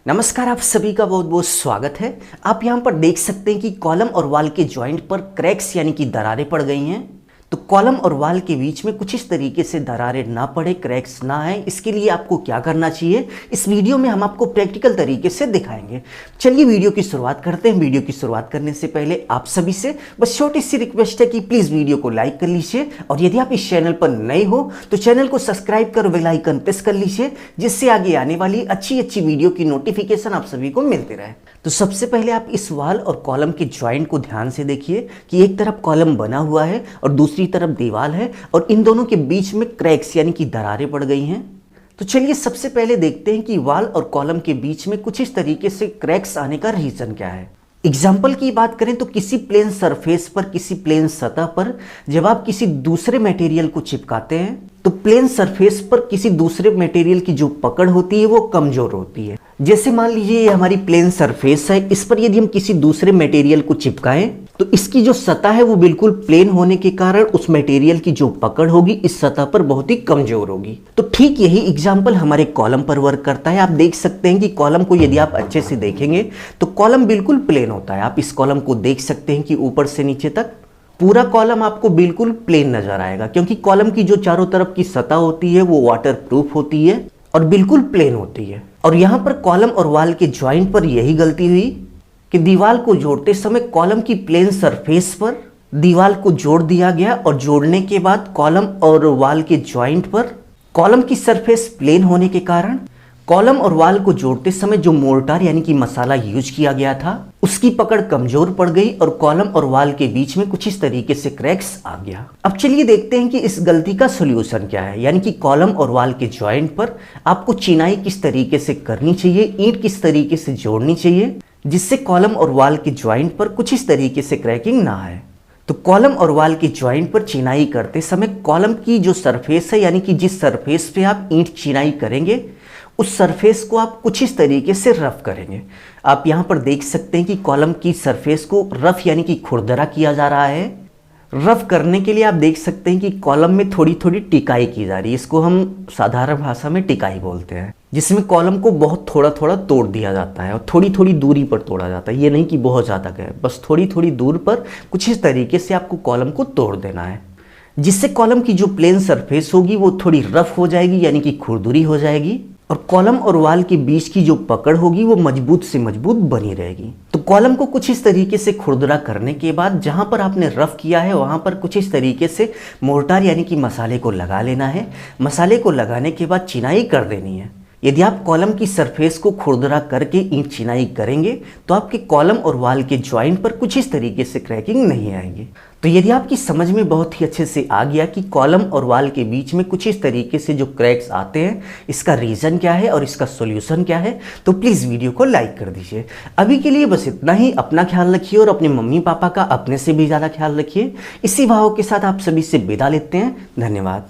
नमस्कार, आप सभी का बहुत बहुत स्वागत है। आप यहाँ पर देख सकते हैं कि कॉलम और वाल के जॉइंट पर क्रैक्स यानी कि दरारें पड़ गई हैं। तो कॉलम और वाल के बीच में कुछ इस तरीके से दरारें ना पड़े, क्रैक्स ना आए, इसके लिए आपको क्या करना चाहिए, इस वीडियो में हम आपको प्रैक्टिकल तरीके से दिखाएंगे। चलिए वीडियो की शुरुआत करते हैं। वीडियो की शुरुआत करने से पहले आप सभी से बस छोटी सी रिक्वेस्ट है कि प्लीज़ वीडियो को लाइक कर लीजिए, और यदि आप इस चैनल पर नए हो तो चैनल को सब्सक्राइब कर बेल आइकन प्रेस कर लीजिए, जिससे आगे आने वाली अच्छी अच्छी वीडियो की नोटिफिकेशन आप सभी को मिलती रहे। तो सबसे पहले आप इस वाल और कॉलम के जॉइंट को ध्यान से देखिए कि एक तरफ कॉलम बना हुआ है और दूसरी तरफ दीवार है, और इन दोनों के बीच में क्रैक्स यानी कि दरारें पड़ गई हैं। तो चलिए सबसे पहले देखते हैं कि वाल और कॉलम के बीच में कुछ इस तरीके से क्रैक्स आने का रीजन क्या है। एग्जाम्पल की बात करें तो किसी प्लेन सरफेस पर, किसी प्लेन सतह पर जब आप किसी दूसरे मटेरियल को चिपकाते हैं तो प्लेन सरफेस पर किसी दूसरे मटेरियल की जो पकड़ होती है वो कमजोर होती है। जैसे मान लीजिए ये हमारी प्लेन सरफेस है, इस पर यदि हम किसी दूसरे मटेरियल को चिपकाएं तो इसकी जो सतह है वो बिल्कुल प्लेन होने के कारण उस मटेरियल की जो पकड़ होगी इस सतह पर बहुत ही कमजोर होगी। तो ठीक यही एग्जाम्पल हमारे कॉलम पर वर्क करता है। आप देख सकते हैं कि कॉलम को यदि आप अच्छे से देखेंगे तो कॉलम बिल्कुल प्लेन होता है। आप इस कॉलम को देख सकते हैं कि ऊपर से नीचे तक पूरा कॉलम आपको बिल्कुल प्लेन नजर आएगा, क्योंकि कॉलम की जो चारों तरफ की सतह होती है वो वाटर प्रूफ होती है और बिल्कुल प्लेन होती है। और यहाँ पर कॉलम और वाल के ज्वाइंट पर यही गलती हुई कि दीवार को जोड़ते समय कॉलम की प्लेन सरफेस पर दीवार को जोड़ दिया गया, और जोड़ने के बाद कॉलम और वाल के ज्वाइंट पर कॉलम की सरफेस प्लेन होने के कारण कॉलम और वाल को जोड़ते समय जो मोर्टार यानी कि मसाला यूज किया गया था उसकी पकड़ कमजोर पड़ गई और कॉलम और वाल के बीच में कुछ इस तरीके से क्रैक्स आ गया। अब चलिए देखते हैं कि इस गलती का सोल्यूशन क्या है, यानी कि कॉलम और वाल के जॉइंट पर आपको चिनाई किस तरीके से करनी चाहिए, ईंट किस तरीके से जोड़नी चाहिए जिससे कॉलम और वाल के जॉइंट पर कुछ इस तरीके से क्रैकिंग ना आए। तो कॉलम और वाल के जॉइंट पर चिनाई करते समय कॉलम की जो सरफेस है, यानी कि जिस सरफेस पे आप ईंट चिनाई करेंगे उस सरफेस को आप कुछ इस तरीके से रफ करेंगे। आप यहाँ पर देख सकते हैं कि कॉलम की सरफेस को रफ यानी कि खुरदरा किया जा रहा है। रफ करने के लिए आप देख सकते हैं कि कॉलम में थोड़ी थोड़ी टिकाई की जा रही है। इसको हम साधारण भाषा में टिकाई बोलते हैं, जिसमें कॉलम को बहुत थोड़ा थोड़ा तोड़ दिया जाता है और थोड़ी थोड़ी दूरी पर तोड़ा जाता है। ये नहीं कि बहुत ज़्यादा गए, बस थोड़ी थोड़ी दूर पर कुछ इस तरीके से आपको कॉलम को तोड़ देना है, जिससे कॉलम की जो प्लेन सरफेस होगी वो थोड़ी रफ हो जाएगी यानी कि खुरदुरी हो जाएगी, और कॉलम और वाल के बीच की जो पकड़ होगी वो मजबूत से मजबूत बनी रहेगी। तो कॉलम को कुछ इस तरीके से खुरदरा करने के बाद जहां पर आपने रफ किया है वहां पर कुछ इस तरीके से मोर्टार यानी कि मसाले को लगा लेना है। मसाले को लगाने के बाद चिनाई कर देनी है। यदि आप कॉलम की सरफेस को खुरदरा करके ईंट चिनाई करेंगे तो आपके कॉलम और वाल के ज्वाइंट पर कुछ इस तरीके से क्रैकिंग नहीं आएगी। तो यदि आपकी समझ में बहुत ही अच्छे से आ गया कि कॉलम और वाल के बीच में कुछ इस तरीके से जो क्रैक्स आते हैं इसका रीज़न क्या है और इसका सॉल्यूशन क्या है, तो प्लीज़ वीडियो को लाइक कर दीजिए। अभी के लिए बस इतना ही। अपना ख्याल रखिए और अपने मम्मी पापा का अपने से भी ज़्यादा ख्याल रखिए। इसी भाव के साथ आप सभी से विदा लेते हैं। धन्यवाद।